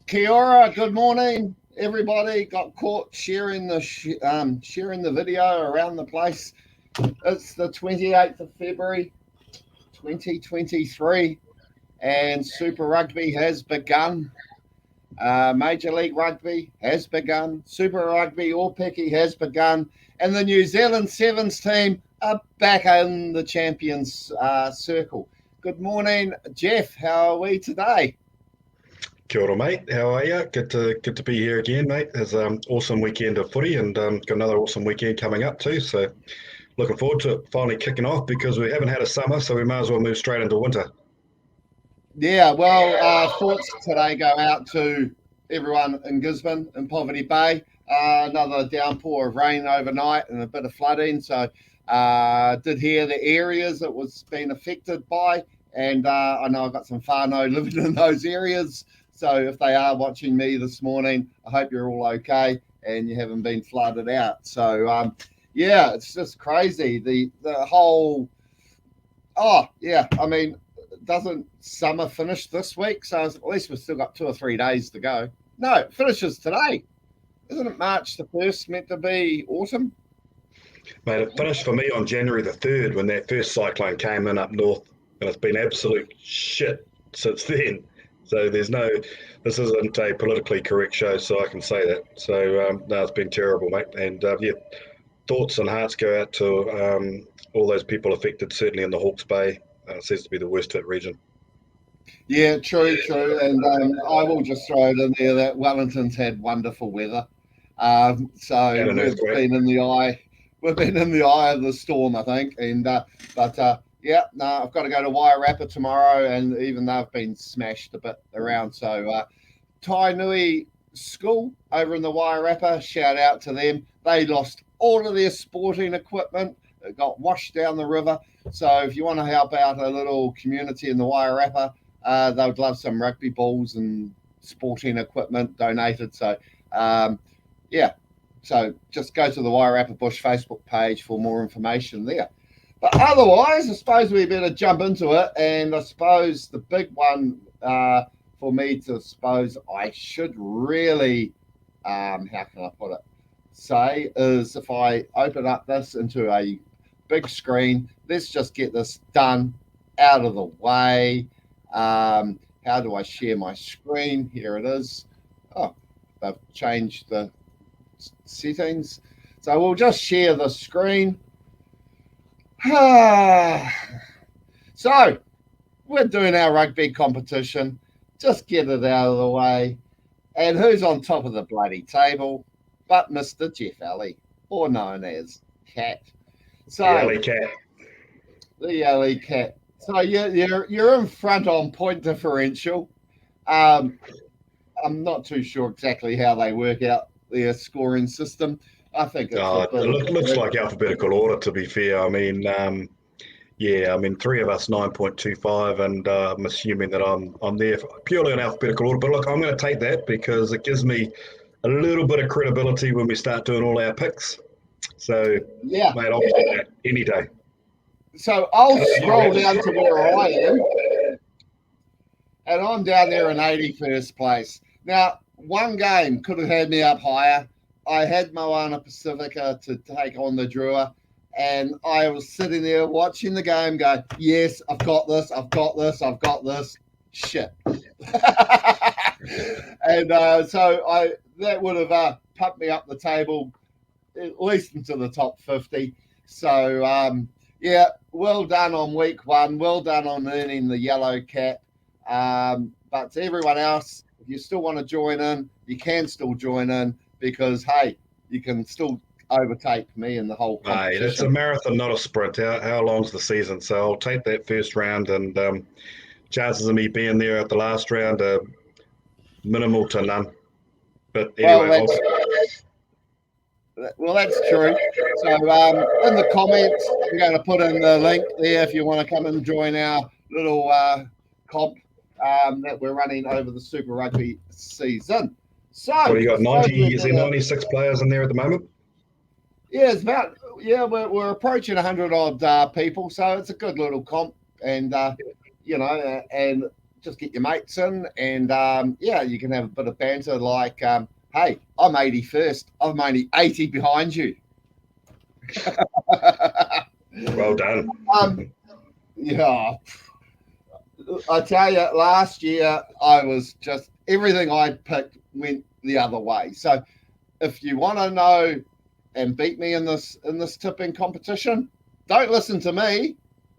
Kia ora, good morning, everybody. Got caught sharing the video around the place. It's the 28th of February, 2023, and Super Rugby has begun. Major League Rugby has begun. Super Rugby All Picky has begun, and the New Zealand Sevens team are back in the champions circle. Good morning, Geoff. How are we today? Kia ora, mate. How are you? Good to be here again, mate. It's an awesome weekend of footy and got another awesome weekend coming up too. So looking forward to it finally kicking off because we haven't had a summer, so we might as well move straight into winter. Yeah, well, thoughts today go out to everyone in Gisborne and Poverty Bay. Another downpour of rain overnight and a bit of flooding. So, did hear the areas it was being affected by, and I know I've got some whānau living in those areas. So, if they are watching me this morning, I hope you're all okay and you haven't been flooded out. So, yeah, it's just crazy. The whole. Oh yeah, I mean, doesn't summer finish this week? So at least we've still got 2 or 3 days to go. No, it finishes today. Isn't it March the 1st meant to be autumn? Mate, it finished for me on January the 3rd when that first cyclone came in up north, and it's been absolute shit since then. So this isn't a politically correct show, so I can say that. So no, it's been terrible, mate. And yeah, thoughts and hearts go out to all those people affected, certainly in the Hawke's Bay. Seems to be the worst hit region. Yeah, true, true. And I will just throw it in there that Wellington's had wonderful weather. So And an earthquake. we've been in the eye of the storm, I think. And but yeah, no, I've got to go to Wairarapa tomorrow, and even they've been smashed a bit around. So Tainui School over in the Wairarapa, shout out to them. They lost all of their sporting equipment. It got washed down the river. So if you want to help out a little community in the Wairarapa, they would love some rugby balls and sporting equipment donated. So, yeah. So just go to the Wairarapa Bush Facebook page for more information there. But otherwise, I suppose we better jump into it. And I suppose the big one for me to suppose I should really, how can I put it, say is if I open up this into a big screen, let's just get this done out of the way. How do I share my screen? Here it is. Oh, they've changed the settings. So we'll just share the screen. So we're doing our rugby competition. Just get it out of the way. And who's on top of the bloody table but Mr. Geoff Alley, or known as Cat. So The alley cat. the alley cat. So you're in front on point differential. Um, I'm not too sure exactly how they work out their scoring system. I think it's a bit of Looks like alphabetical order, to be fair. I mean, yeah, I mean, three of us 9.25, and I'm assuming that I'm there purely in alphabetical order. But look, I'm going to take that because it gives me a little bit of credibility when we start doing all our picks. So, yeah. mate, I'll take that any day. So I'll scroll down to where I am, and I'm down there in 81st place. Now, one game could have had me up higher. I had Moana Pacifica to take on the Drua, and I was sitting there watching the game going, yes, I've got this, I've got this, I've got this. Shit. And so that would have pumped me up the table at least into the top 50. So, yeah, well done on week one. Well done on earning the yellow cap. But to everyone else, if you still want to join in, you can still join in because, hey, you can still overtake me in the whole Mate, it's a competition. marathon, not a sprint. How long's the season? So I'll take that first round, and chances of me being there at the last round are minimal to none. But Well, anyway, that's true. So in the comments, I'm going to put in the link there if you want to come and join our little comp that we're running over the Super Rugby season. So what do you I got? suppose we're 90? Is there gonna, 96 players in there at the moment? yeah, it's about we're approaching 100 odd people, so it's a good little comp, and you know, and just get your mates in, and you can have a bit of banter like, hey, I'm 81st. I'm only 80 behind you. Well done. Yeah. I tell you, last year I was just everything I picked went the other way. So if you want to know and beat me in this tipping competition, don't listen to me.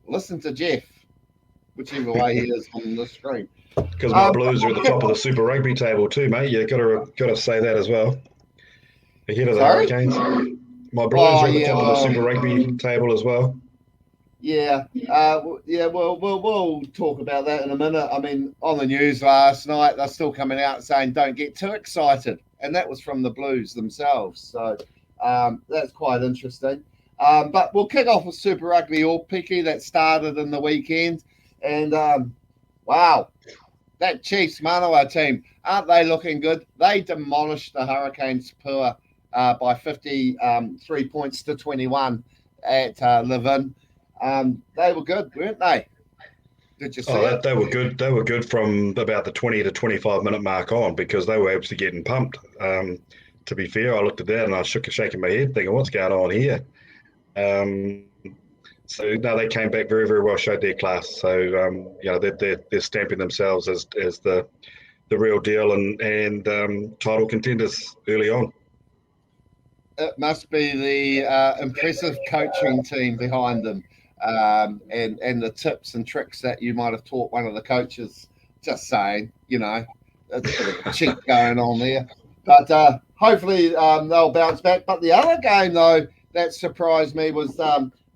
Listen to Geoff, whichever way he is on the screen. Because my Blues are at the top of the Super Rugby table too, mate. You got to say that as well. Ahead of the Sorry? Hurricanes. My Blues are at the top of the Super Rugby table as well. Yeah, we'll talk about that in a minute. I mean, on the news last night, they're still coming out saying don't get too excited, and that was from the Blues themselves. So that's quite interesting. But we'll kick off with Super Rugby All Picky that started in the weekend, and wow, that Chiefs Manawa team, aren't they looking good? They demolished the Hurricanes Pua by 53 points to 21 at Levin. They were good, weren't they? Did you see it? They were good. They were good from about the 20 to 25-minute mark on because they were actually getting pumped. To be fair, I looked at that and I was shaking my head thinking, what's going on here? So no, they came back very, very well, showed their class. So they're stamping themselves as the real deal and title contenders early on. It must be the impressive coaching team behind them, and the tips and tricks that you might have taught one of the coaches. Just saying, there's a bit of a cheat going on there. But hopefully they'll bounce back. But the other game, though, that surprised me was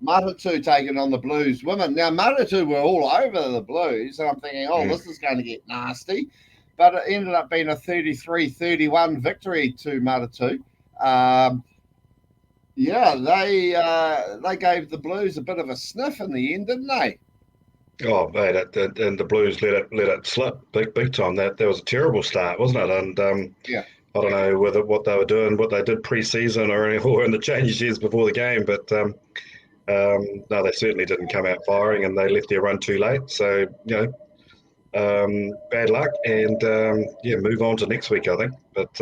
Maratu taking on the Blues women. Now, Maratu were all over the Blues, and I'm thinking, this is going to get nasty. But it ended up being a 33-31 victory to Maratu. They gave the Blues a bit of a sniff in the end, didn't they? Oh, mate, and the Blues let it slip big time. That was a terrible start, wasn't it? And I don't know what they were doing, what they did pre-season or in the change years before the game, but no, they certainly didn't come out firing, and they left their run too late. So bad luck, and move on to next week, I think. But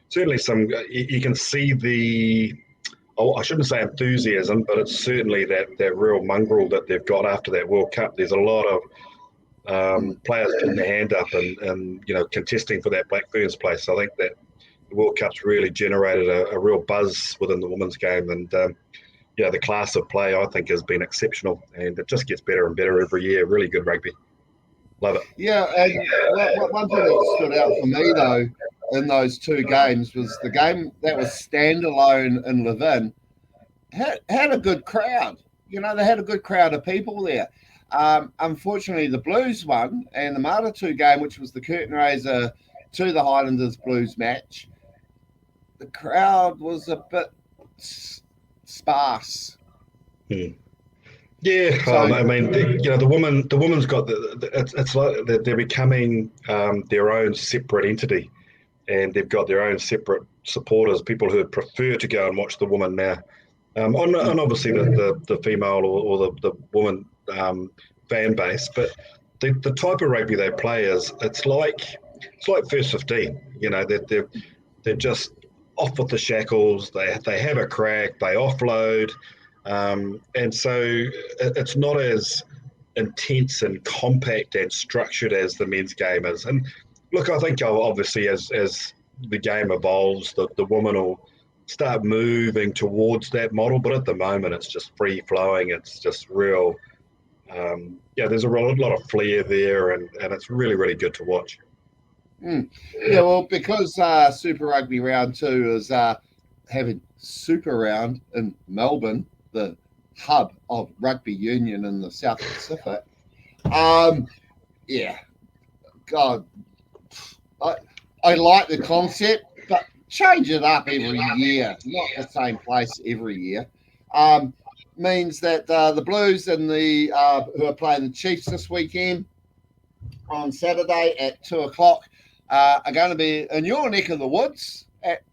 certainly you can see the. I shouldn't say enthusiasm, but it's certainly that real mongrel that they've got after that World Cup. There's a lot of players putting their hand up and contesting for that Black Ferns place. I think that the World Cup's really generated a real buzz within the women's game, and the class of play I think has been exceptional, and it just gets better and better every year. Really good rugby. Love it. Yeah, and one thing that stood out for me, though, in those two games was the game that was standalone in Levin had a good crowd. They had a good crowd of people there. Unfortunately, the Blues won, and the Maratu game, which was the curtain raiser to the Highlanders Blues match, the crowd was a bit sparse. Yeah, So, I mean, the woman's got it's like they're becoming their own separate entity, and they've got their own separate supporters, people who prefer to go and watch the woman now. And obviously the female or the woman fan base, but the type of rugby they play it's like first 15. They're just off with the shackles. They have a crack. They offload, and so it's not as intense and compact and structured as the men's game is. And look, I think obviously as the game evolves, the woman will start moving towards that model. But at the moment, it's just free flowing. It's just real. There's a lot of flair there, and it's really, really good to watch. Yeah, well, because Super Rugby Round 2 is having Super Round in Melbourne, the hub of rugby union in the South Pacific. God, I like the concept, but change it up every year, not the same place every year. Means that the Blues and the who are playing the Chiefs this weekend on Saturday at 2:00 are going to be in your neck of the woods at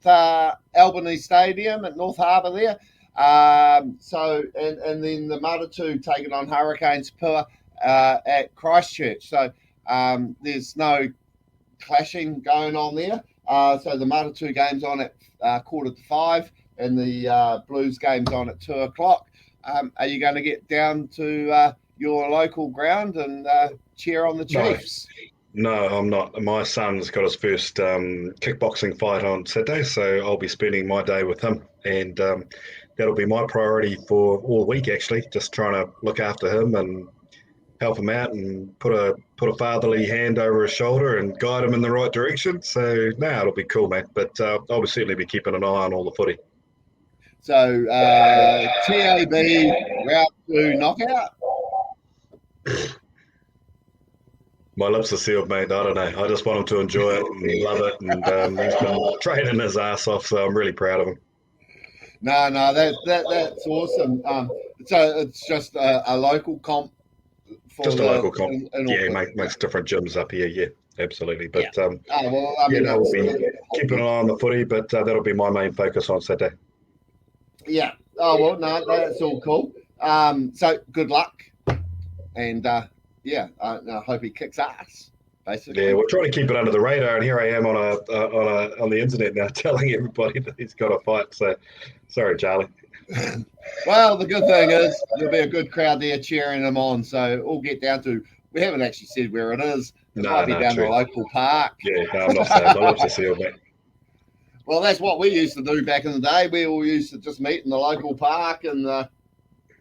Albany Stadium at North Harbour there. And then the Maratu taking on Hurricanes Pua at Christchurch. So There's no clashing going on there. So the Maratu game's on at 4:45, and the Blues game's on at 2:00. Are you going to get down to your local ground and cheer on the Chiefs? No, I'm not. My son's got his first kickboxing fight on Saturday, so I'll be spending my day with him, and that'll be my priority for all week. Actually, just trying to look after him and help him out and put a fatherly hand over his shoulder and guide him in the right direction. So it'll be cool, mate. But I'll certainly be keeping an eye on all the footy. So TAB round 2 knockout. My lips are sealed, mate. I don't know. I just want him to enjoy it and love it. And he's been training his ass off, so I'm really proud of him. No, that's awesome. So it's just a local comp. Just a local comp. Yeah, makes different gyms up here. Yeah, absolutely. But we'll be keeping an eye on the footy, but that'll be my main focus on Saturday. Yeah. Oh well, no, that's all cool. So good luck, and I hope he kicks ass. Basically. Yeah, we're trying to keep it under the radar, and here I am on the internet now, telling everybody that he's got a fight. So, sorry, Charlie. Well, the good thing is there'll be a good crowd there cheering him on. So we'll get down to. We haven't actually said where it is. It might be down the local park. Yeah, no, I'm not saying. My lips are sealed, mate. Well, that's what we used to do back in the day. We all used to just meet in the local park and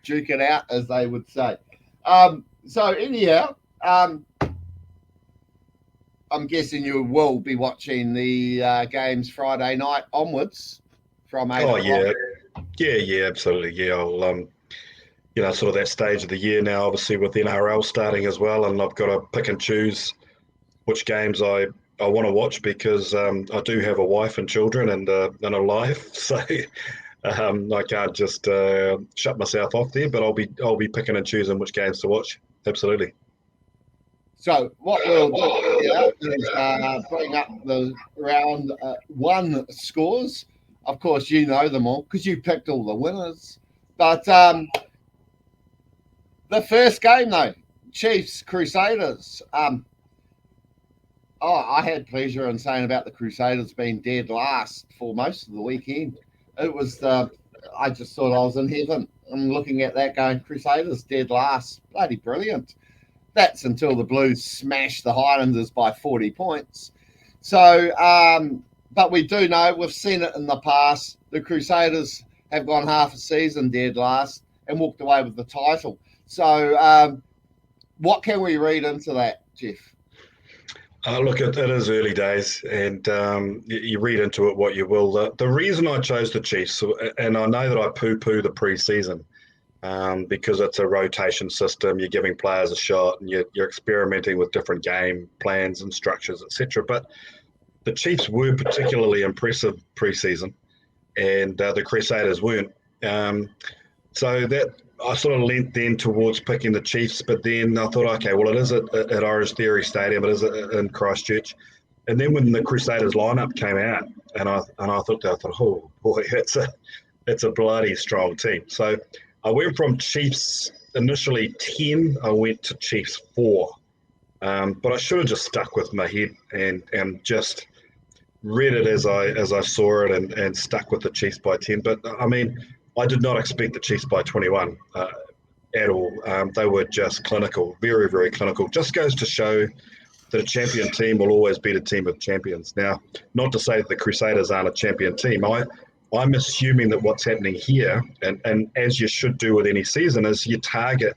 duke it out, as they would say. So anyhow, I'm guessing you will be watching the games Friday night onwards from 8 o'clock. Yeah, absolutely. Yeah, I'll, sort of that stage of the year now, obviously with the NRL starting as well, and I've got to pick and choose which games I want to watch because I do have a wife and children and a life, so I can't just shut myself off there. But I'll be picking and choosing which games to watch. Absolutely. So what we'll do is bring up the round 1 scores. Of course, you know them all because you picked all the winners. But the first game, though, Chiefs Crusaders. I had pleasure in saying about the Crusaders being dead last for most of the weekend. It was I just thought I was in heaven. I'm looking at that going, Crusaders dead last. Bloody brilliant. That's until the Blues smashed the Highlanders by 40 points. So, but we do know, we've seen it in the past, the Crusaders have gone half a season dead last and walked away with the title. So what can we read into that, Geoff? Look, it is early days, and you read into it what you will. The reason I chose the Chiefs, and I know that I poo-poo the pre-season, because it's a rotation system, you're giving players a shot, and you're experimenting with different game plans and structures, etc. But the Chiefs were particularly impressive pre-season, and the Crusaders weren't. So that I sort of leant then towards picking the Chiefs, but then I thought, okay, well, it is at Orange Theory Stadium, it is in Christchurch. And then when the Crusaders lineup came out, and I thought, oh boy, it's a bloody strong team. So I went from Chiefs initially 10, I went to Chiefs 4. But I should have just stuck with my head and just read it as I saw it and stuck with the Chiefs by 10. But I mean, I did not expect the Chiefs by 21 at all. They were just clinical, very, very clinical. Just goes to show that a champion team will always beat a team of champions. Now, not to say that the Crusaders aren't a champion team. I'm assuming that what's happening here, and as you should do with any season, is you target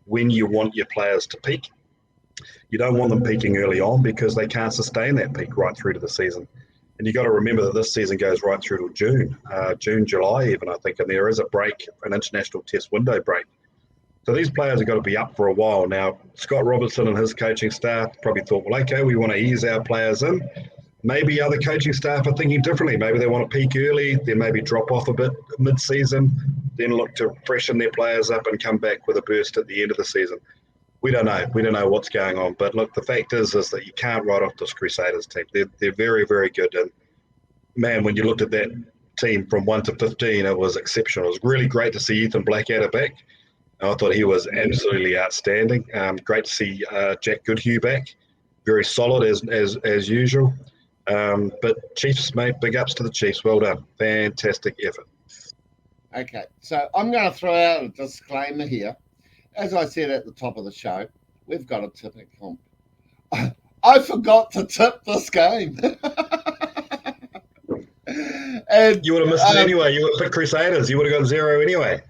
when you want your players to peak. You don't want them peaking early on because they can't sustain that peak right through to the season. And you've got to remember that this season goes right through to June, July even, I think, and there is a break, an international test window break. So these players have got to be up for a while. Now, Scott Robertson and his coaching staff probably thought, well, okay, we want to ease our players in. Maybe other coaching staff are thinking differently. Maybe they want to peak early, then maybe drop off a bit mid-season, then look to freshen their players up and come back with a burst at the end of the season. We don't know. We don't know what's going on. But look, the fact is that you can't write off this Crusaders team. They're very, very good. And man, when you looked at that team from 1 to 15, it was exceptional. It was really great to see Ethan Blackadder back. I thought he was absolutely outstanding. Great to see Jack Goodhue back. very solid as usual. But Chiefs, mate, big ups to the Chiefs. Well done. Fantastic effort. Okay, so I'm going to throw out a disclaimer here. As I said at the top of the show, we've got a tipping comp. I forgot to tip this game. And You would have missed it anyway. You would have picked Crusaders. You would have got 0 anyway.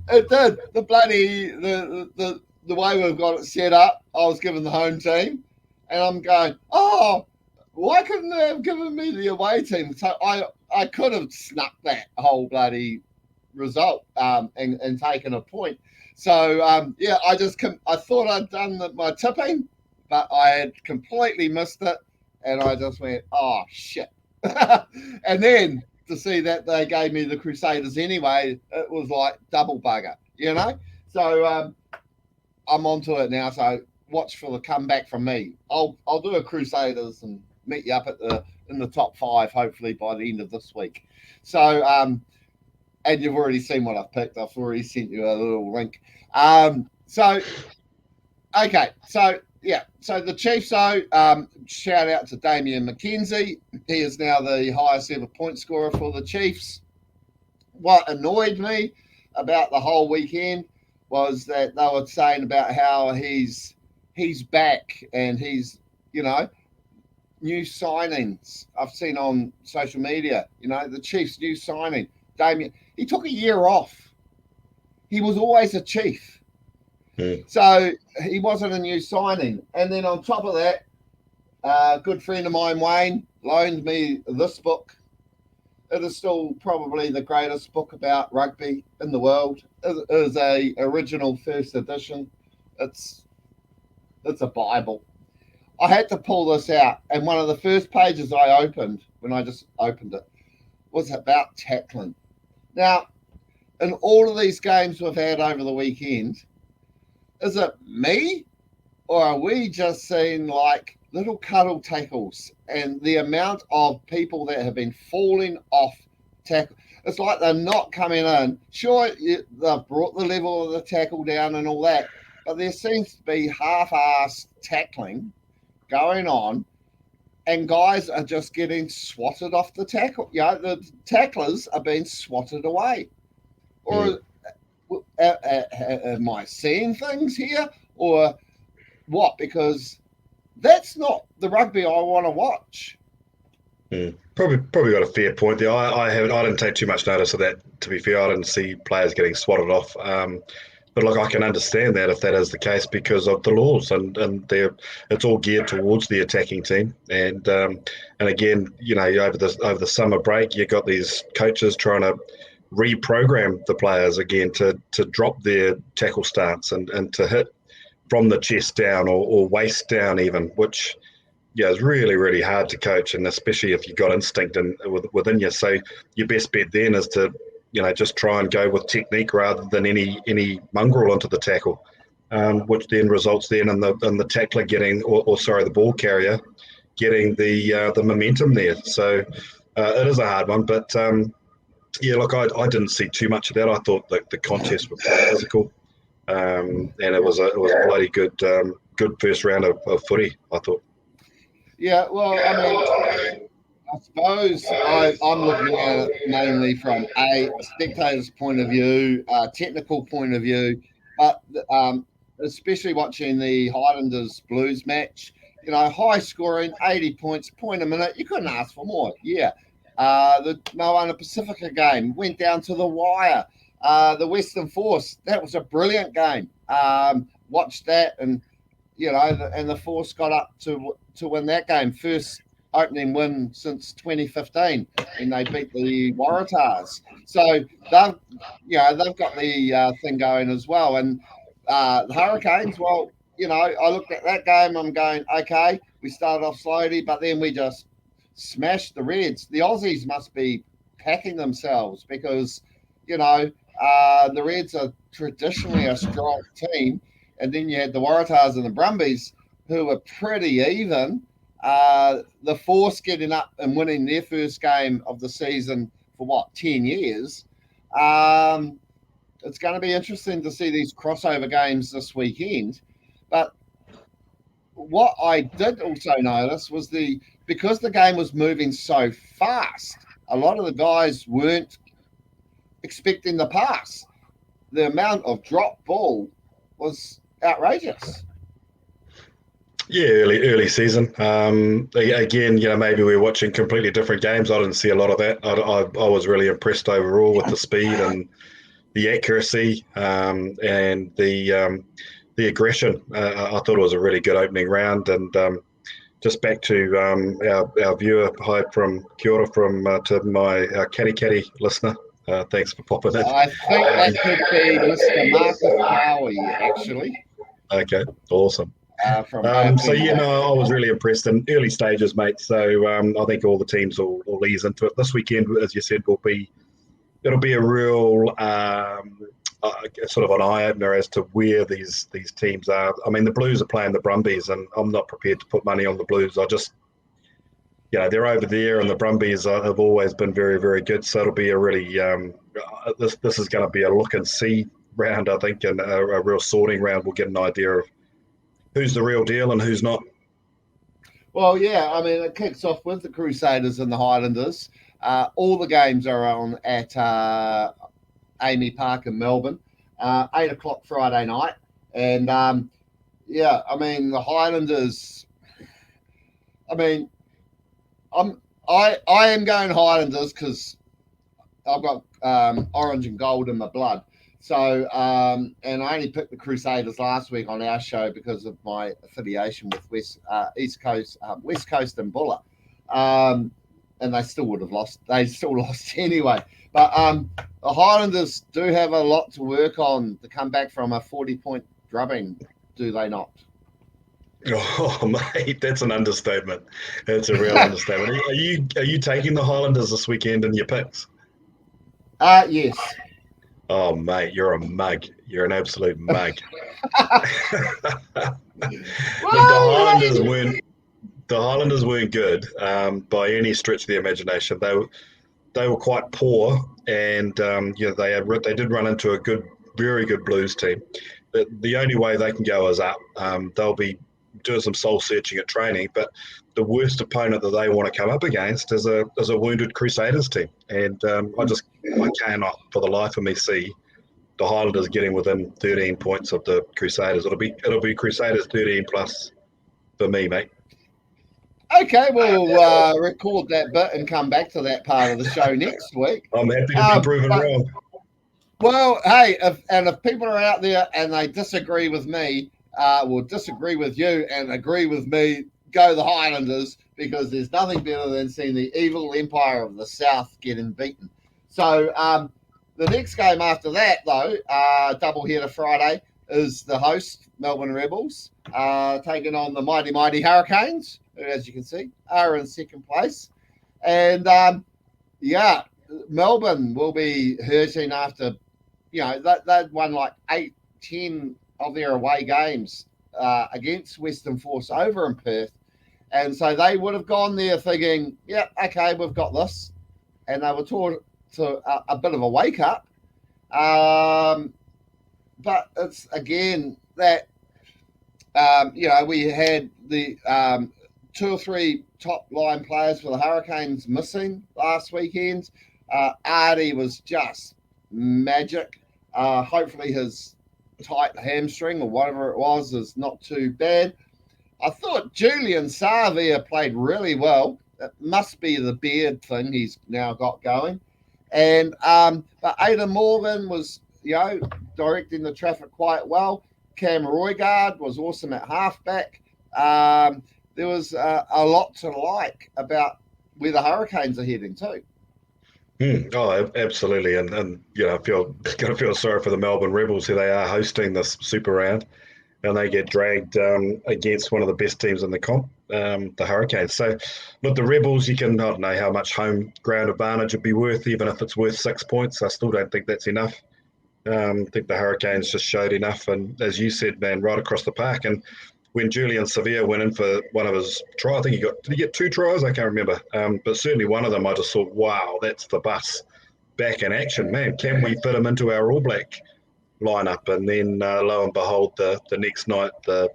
it did. The way we've got it set up, I was given the home team, and I'm going, oh, why couldn't they have given me the away team? So I could have snuck that whole bloody result and taken a point. So I thought I'd done my tipping, but I had completely missed it, and I just went, oh shit. And then to see that they gave me the Crusaders anyway, it was like double bugger, you know. So I'm onto it now. So watch for the comeback from me. I'll do a Crusaders and meet you up in the top 5 hopefully by the end of this week. So and you've already seen what I've picked. I've already sent you a little link. So the Chiefs, shout out to Damian McKenzie. He is now the highest ever point scorer for the Chiefs. What annoyed me about the whole weekend was that they were saying about how he's back and he's, new signings I've seen on social media. The Chiefs' new signing, Damian. He took a year off. He was always a Chief. So he wasn't a new signing. And then on top of that, a good friend of mine, Wayne, loaned me this book. It is still probably the greatest book about rugby in the world. It is a original first edition. It's a Bible. I had to pull this out, and one of the first pages I opened when I just opened it was about tackling. Now, in all of these games we've had over the weekend, is it me, or are we just seeing like little cuddle tackles and the amount of people that have been falling off tackle? It's like they're not coming in. Sure, they've brought the level of the tackle down and all that, but there seems to be half-assed tackling going on, and guys are just getting swatted off the tackle. The tacklers are being swatted away. Or am I seeing things here, or what? Because that's not the rugby I want to watch. Probably got a fair point there. I didn't take too much notice of that. To be fair, I didn't see players getting swatted off. But I can understand that if that is the case because of the laws and it's all geared towards the attacking team. And again, over the summer break, you got these coaches trying to reprogram the players again to drop their tackle stance and to hit from the chest down or waist down even, which is really, really hard to coach, and especially if you've got instinct within you. So your best bet then is to just try and go with technique rather than any mongrel into the tackle, which then results then in the tackler getting the ball carrier getting the momentum there. So it is a hard one, but I didn't see too much of that. I thought that the contest was quite physical, and it was a bloody good first round of footy, I thought. Yeah, well, I mean, I suppose I'm looking at it mainly from a spectator's point of view, technical point of view, but especially watching the Highlanders Blues match. High scoring, 80 points, point a minute. You couldn't ask for more. Yeah. The Moana Pacifica game went down to the wire. The Western Force, that was a brilliant game. Watched that, and and the Force got up to win that game. First opening win since 2015, and they beat the Waratahs. So they've got the thing going as well. And the Hurricanes, well, I looked at that game. I'm going, okay, we started off slowly, but then we just smashed the Reds. The Aussies must be packing themselves because, the Reds are traditionally a strong team. And then you had the Waratahs and the Brumbies, who were pretty even. The Force getting up and winning their first game of the season for 10 years. It's going to be interesting to see these crossover games this weekend. But what I did also notice was because the game was moving so fast, a lot of the guys weren't expecting the pass. The amount of drop ball was outrageous. Yeah, early season. Again, maybe we're watching completely different games. I didn't see a lot of that. I was really impressed overall with the speed and the accuracy, and the aggression. I thought it was a really good opening round. And just back to our viewer, hi from Kia ora to my Caddy listener. Thanks for popping in. I think that could be Mr. Marcus Howie, actually, Okay, awesome. from AFN. I was really impressed in early stages, mate. So I think all the teams will ease into it. This weekend, as you said, it'll be a real sort of an eye opener as to where these teams are. I mean, the Blues are playing the Brumbies, and I'm not prepared to put money on the Blues. I just, they're over there, and the Brumbies have always been very, very good. So it'll be a really this is going to be a look and see round, I think, and a real sorting round. We'll get an idea of who's the real deal and who's not. Well, yeah, I mean, it kicks off with the Crusaders and the Highlanders. All the games are on at Amy Park in Melbourne, 8 o'clock Friday night. And yeah, I mean, the Highlanders, I mean, I am going Highlanders because I've got orange and gold in my blood. So, and I only picked the Crusaders last week on our show because of my affiliation with West Coast and Buller. And they still would have lost. They still lost anyway. But the Highlanders do have a lot to work on to come back from a 40-point drubbing, do they not? Oh, mate, that's an understatement. That's a real understatement. Are you taking the Highlanders this weekend in your picks? Yes. Oh, mate, you're a mug. You're an absolute mug. The Highlanders weren't good by any stretch of the imagination. They were quite poor, and they did run into a very good Blues team. The only way they can go is up. They'll be doing some soul searching at training, but the worst opponent that they want to come up against is a wounded Crusaders team, and I cannot for the life of me see the Highlanders getting within 13 points of the Crusaders. It'll be Crusaders 13 plus for me, mate. Okay, we'll record that bit and come back to that part of the show next week. I'm happy to be proven wrong. Well, hey, if people are out there and they disagree with me, will disagree with you and agree with me, go the Highlanders, because there's nothing better than seeing the evil empire of the South getting beaten. So the next game after that, though, doubleheader Friday, is the host, Melbourne Rebels, taking on the mighty Hurricanes, who, as you can see, are in second place. And, Melbourne will be hurting after, they'd won like 8-10 of their away games against Western Force over in Perth. And so they would have gone there thinking, yeah, okay, we've got this. And they were taught to a bit of a wake up. But it's, again, that, we had the 2 or 3 top line players for the Hurricanes missing last weekend. Artie was just magic. Hopefully his tight hamstring or whatever it was is not too bad. I thought Julian Savia played really well. It must be the beard thing he's now got going. And but Aidan Morgan was, directing the traffic quite well. Cam Roygard was awesome at halfback. There was a lot to like about where the Hurricanes are heading too. Oh, absolutely, and I gotta feel sorry for the Melbourne Rebels, who they are hosting this Super Round, and they get dragged against one of the best teams in the comp, the Hurricanes. So, look, the Rebels, I don't know how much home ground advantage would be worth, even if it's worth 6 points. I still don't think that's enough. I think the Hurricanes just showed enough, and as you said, man, right across the park. And when Julian Savia went in for one of his tries, I think did he get 2 tries? I can't remember. But certainly one of them, I just thought, wow, that's the bus back in action. Man, can we fit him into our All Black lineup? And then lo and behold, the next night, the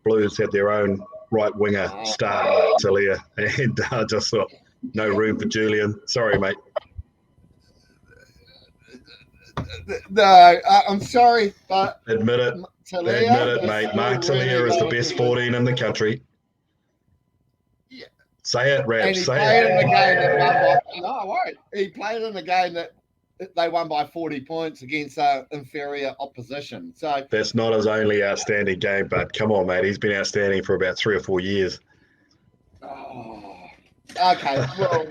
Blues had their own right winger star, Talia, and I just thought, no room for Julian. Sorry, mate. No, I'm sorry, but Admit it. Talia Admit it, mate. Mark Talia is the best 14 in the country. Yeah. Say it, Rab. And he Say played it. in the game that won by. No, I won't. He played in the game that they won by 40 points against inferior opposition. So that's not his only outstanding game, but come on, mate. He's been outstanding for about 3 or 4 years. Oh, okay,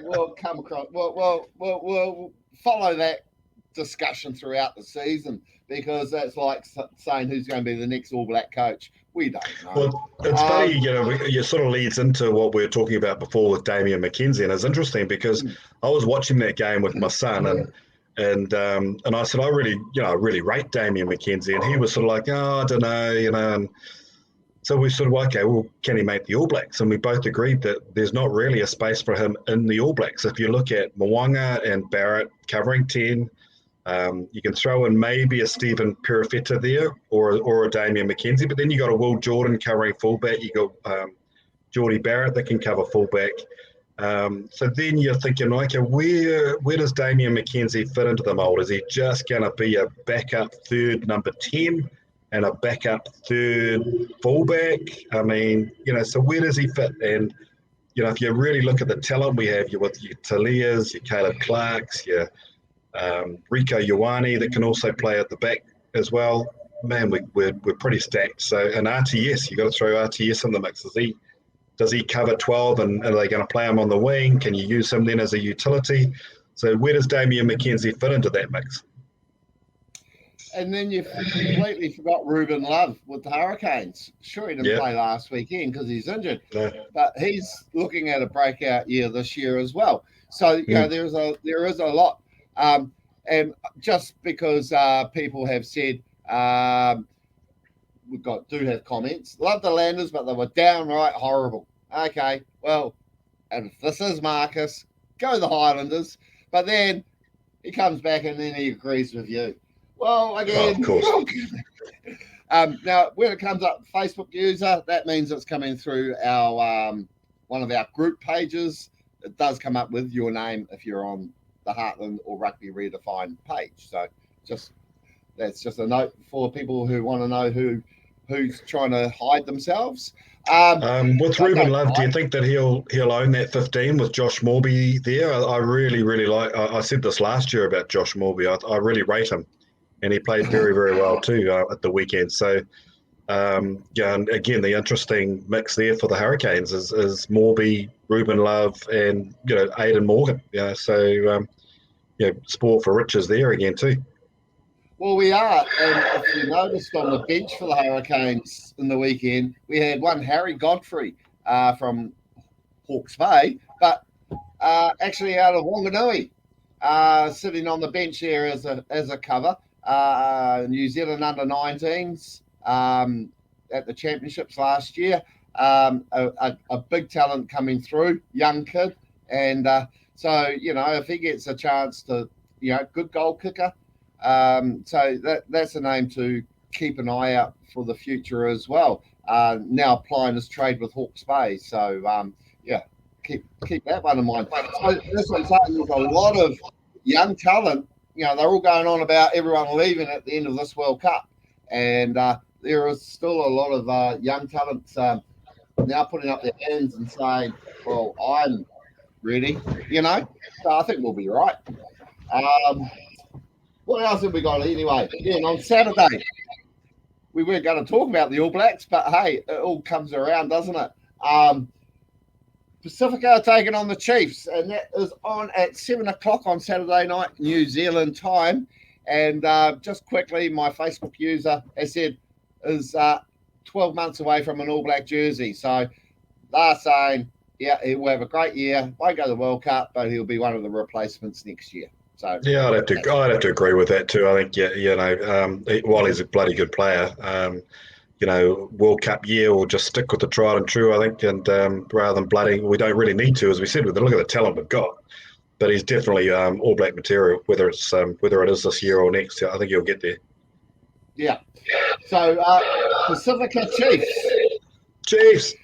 we'll come across. We'll follow that discussion throughout the season because that's like saying who's going to be the next All Black coach. We don't know. Well, it's funny, it sort of leads into what we were talking about before with Damian McKenzie, and it's interesting because I was watching that game with my son, and I said I really rate Damian McKenzie, and he was sort of like, oh, I don't know, and so we sort of okay, well, can he make the All Blacks? And we both agreed that there's not really a space for him in the All Blacks. If you look at Mo'unga and Barrett covering 10. You can throw in maybe a Stephen Perifetta there or a Damian McKenzie, but then you got a Will Jordan covering fullback. You got Geordie Barrett that can cover fullback. So then you're thinking, okay, where does Damian McKenzie fit into the mold? Is he just going to be a backup third number 10 and a backup third fullback? I mean, so where does he fit? And, if you really look at the talent we have, with your Talias, your Caleb Clarks, your Rico Ioane that can also play at the back as well. Man, we're pretty stacked. So, and RTS, you got to throw RTS in the mix. Does he cover 12 and are they going to play him on the wing? Can you use him then as a utility? So where does Damian McKenzie fit into that mix? And then you've completely forgot Ruben Love with the Hurricanes. Sure, he didn't play last weekend because he's injured, but he's looking at a breakout year this year as well. So, there is a lot. And just because people have said do have comments, love the Landers, but they were downright horrible. Okay, well, and if this is Marcus, go the Highlanders. But then he comes back and then he agrees with you. Well, again, of course. Now when it comes up Facebook user, that means it's coming through our one of our group pages. It does come up with your name if you're on the Heartland or Rugby Redefined page. So that's just a note for people who want to know who's trying to hide themselves. With Ruben Love, do you think that he'll own that 15 with Josh Morby there? I really, really like. I said this last year about Josh Morby. I really rate him, and he played very, very well too at the weekend. So and again, the interesting mix there for the Hurricanes is Morby, Ruben Love, and Aidan Morgan. Sport for riches there again too. Well, we are, and if you noticed on the bench for the Hurricanes in the weekend, we had one Harry Godfrey from Hawke's Bay, but actually out of Wanganui, sitting on the bench there as a cover. New Zealand under-19s at the championships last year. A big talent coming through, young kid, and so if he gets a chance to, good goal kicker. So that's a name to keep an eye out for the future as well. Now applying his trade with Hawke's Bay, so keep that one in mind. So this one's saying there's a lot of young talent. They're all going on about everyone leaving at the end of this World Cup, and there is still a lot of young talents now putting up their hands and saying, "Well, I'm ready." So I think we'll be right. What else have we got anyway? Again, on Saturday, we weren't going to talk about the All Blacks, but hey, it all comes around, doesn't it? Pacific are taking on the Chiefs, and that is on at 7 o'clock on Saturday night, New Zealand time. And just quickly, my Facebook user has said is 12 months away from an All Black jersey. So they're saying, he will have a great year, won't go to the World Cup, but he'll be one of the replacements next year. So yeah, I'd have to agree with that too. I think while he's a bloody good player, World Cup year, we'll just stick with the tried and true. I think, and rather than blooding, we don't really need to, as we said. With look at the talent we've got, but he's definitely All Black material. Whether it is this year or next, I think he'll get there. Yeah. So Pacifica Chiefs. Chiefs.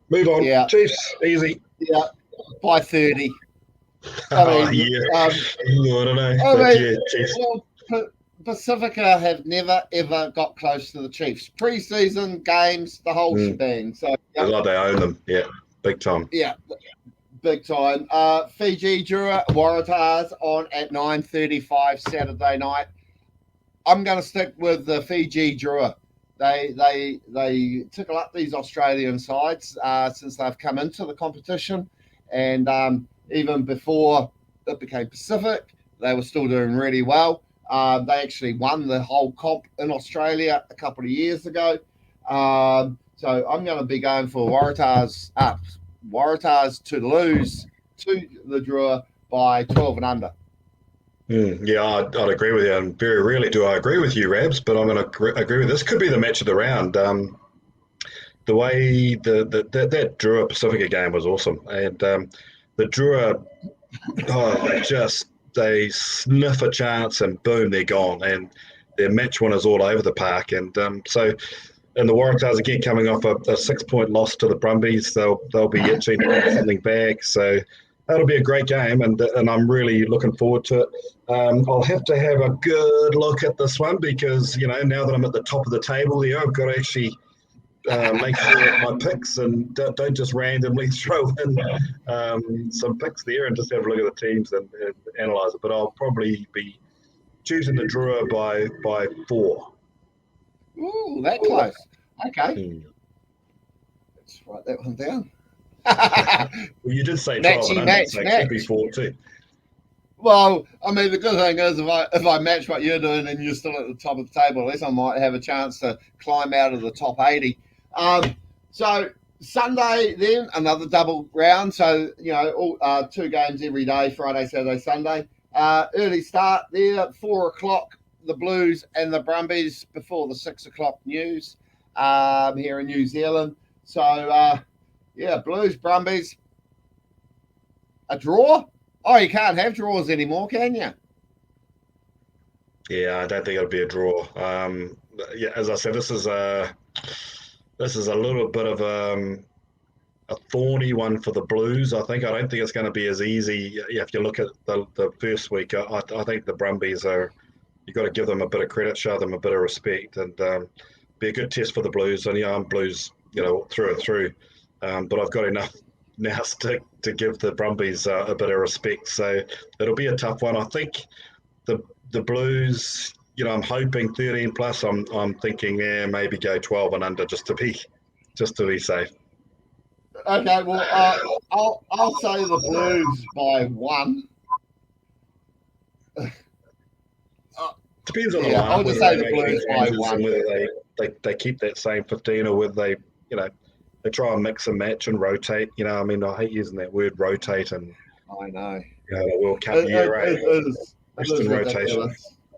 Move on. Yeah, Chiefs, easy. yeah, by 30. I Oh, mean, yeah. I don't know. I But mean, yeah, Chiefs. well, Pacifica have never ever got close to the Chiefs. Pre-season games, the whole Mm. shebang. So, It's yep, like they own them. Yeah, big time. yeah, big time. Fiji Drua Waratahs on at 9:35 Saturday night. I'm going to stick with the Fiji Drua. They tickle up these Australian sides since they've come into the competition, and even before it became Pacific, they were still doing really well. They actually won the whole comp in Australia a couple of years ago. So I'm going to be going for Waratahs to lose to the Drua by 12 and under. Yeah, I'd agree with you. And very rarely do I agree with you, Rabs, but I'm going to agree with this. Could be the match of the round. The way that Drua Pacifica game was awesome, and the Drua, they sniff a chance and boom, they're gone, and they're match winners all over the park. And and the Waratahs again coming off a 6 point loss to the Brumbies, they'll be itching to get something back. So that'll be a great game, and I'm really looking forward to it. I'll have to have a good look at this one because now that I'm at the top of the table here, I've got to actually make sure of my picks and don't just randomly throw in some picks there and just have a look at the teams and analyse it. But I'll probably be choosing the Drua by 4. Ooh, that close. Okay, Hmm. let's write that one down. Well, you did say 12 and Matchy under, match so it could be match. 4 too. Well, I mean, the good thing is if I match what you're doing and you're still at the top of the table, at least I might have a chance to climb out of the top 80. So Sunday then another double round. So all, 2 games every day: Friday, Saturday, Sunday. Early start there at 4 o'clock. The Blues and the Brumbies before the 6 o'clock news here in New Zealand. So yeah, Blues Brumbies a draw. Oh, you can't have draws anymore, can you? Yeah, I don't think it'll be a draw. Yeah, as I said, this is a little bit of a thorny one for the Blues. I don't think it's going to be as easy. Yeah, if you look at the first week, I think the Brumbies are. You've got to give them a bit of credit, show them a bit of respect, and be a good test for the Blues. And I'm Blues, through and through. But I've got enough now to give the Brumbies a bit of respect. So it'll be a tough one. I think the Blues. I'm hoping 13 plus. I'm thinking, yeah, maybe go 12 and under just to be safe. Okay, well, I'll say the Blues by 1. Depends on the Yeah, I'll lineup, just whether say they the make any Blues by changes and 1. whether they keep that same 15 or whether they try and mix and match and rotate. I mean, I hate using that word rotate and I know. the World Cup year, It Western is rotation, ridiculous. Yeah,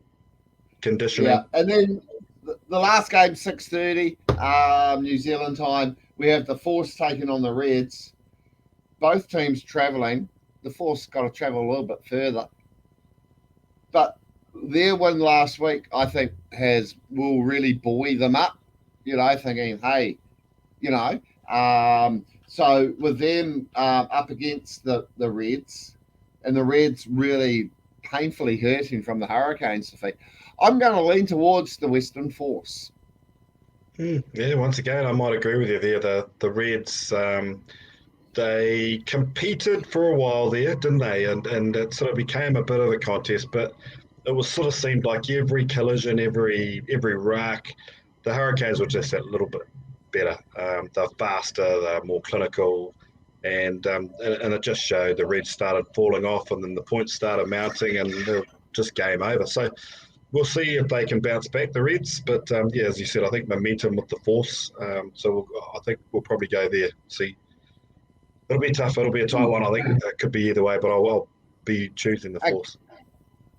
conditioning. and then the last game 6:30 New Zealand time. We have the Force taking on the Reds. Both teams travelling. The Force got to travel a little bit further, but their win last week, I think, will really buoy them up. Thinking, hey, you know. So with them up against the Reds, and the Reds really painfully hurting from the Hurricanes defeat, I'm going to lean towards the Western Force. Yeah, once again, I might agree with you there. The Reds, they competed for a while there, didn't they? And it sort of became a bit of a contest, but it was sort of seemed like every collision, every ruck, the Hurricanes were just that little bit better. They're faster, they're more clinical, and it just showed the Reds started falling off, and then the points started mounting, and they're just game over. So we'll see if they can bounce back, the Reds. But yeah, as you said, I think momentum with the force. I think we'll probably go there. See, it'll be tough. It'll be a tight one. I think it could be either way, but I'll be choosing the force.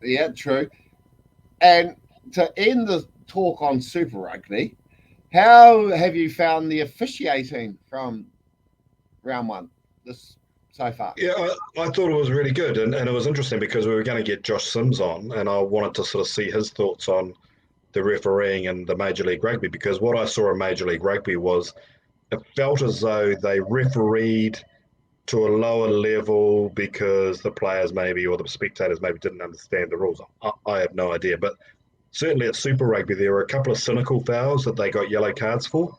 Yeah, true. And to end the talk on Super Rugby, how have you found the officiating from round 1 this so far? Yeah, I thought it was really good, and it was interesting because we were going to get Josh Sims on, and I wanted to sort of see his thoughts on the refereeing and the Major League Rugby, because what I saw in Major League Rugby was it felt as though they refereed to a lower level because the players maybe or the spectators maybe didn't understand the rules. I have no idea, but certainly at Super Rugby there were a couple of cynical fouls that they got yellow cards for,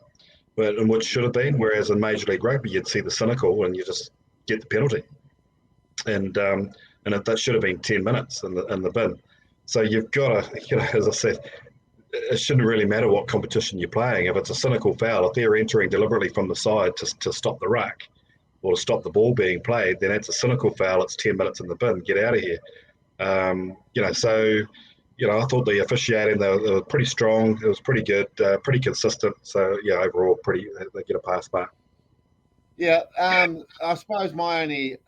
but and which should have been. Whereas in Major League Rugby you'd see the cynical and you just get the penalty, and that should have been 10 minutes in the bin. So you've got to, as I said, it shouldn't really matter what competition you're playing. If it's a cynical foul, if they're entering deliberately from the side to stop the ruck or to stop the ball being played, then it's a cynical foul. It's 10 minutes in the bin. Get out of here. I thought the officiating, they were pretty strong. It was pretty good, pretty consistent. So, overall, they get a pass mark. Yeah, I suppose my only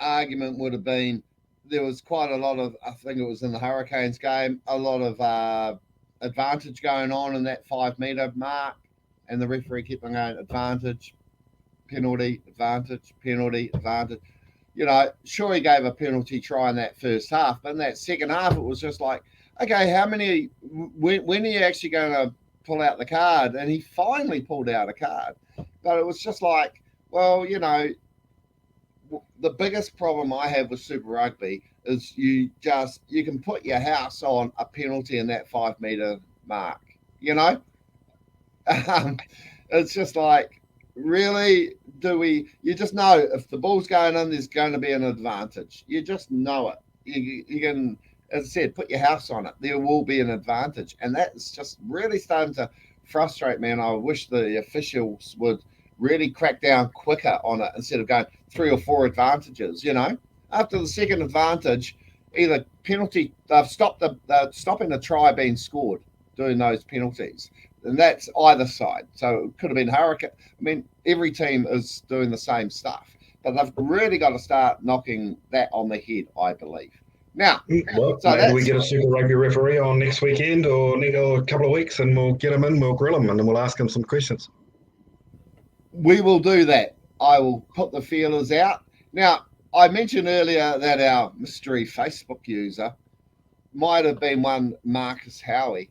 argument would have been there was quite a lot of, I think it was in the Hurricanes game, a lot of advantage going on in that 5 metre mark, and the referee kept on going advantage, penalty, advantage, penalty, advantage. Sure, he gave a penalty try in that first half, but in that second half, it was just like, okay, when are you actually going to pull out the card? And he finally pulled out a card. But it was just like, well, the biggest problem I have with Super Rugby is you can put your house on a penalty in that 5 metre mark, It's just like, really, you just know if the ball's going in, there's going to be an advantage. You just know it. You can, as I said, put your house on it. There will be an advantage. And that's just really starting to frustrate me. And I wish the officials would really crack down quicker on it instead of going 3 or 4 advantages, After the second advantage, either penalty, they're stopping the try being scored doing those penalties. And that's either side. So it could have been Hurricane. I mean, every team is doing the same stuff. But they've really got to start knocking that on the head, I believe. Now, maybe we get a Super Rugby referee on next weekend or a couple of weeks, and we'll get him in, we'll grill him, and then we'll ask him some questions. We will do that. I will put the feelers out. Now, I mentioned earlier that our mystery Facebook user might have been one Marcus Howie.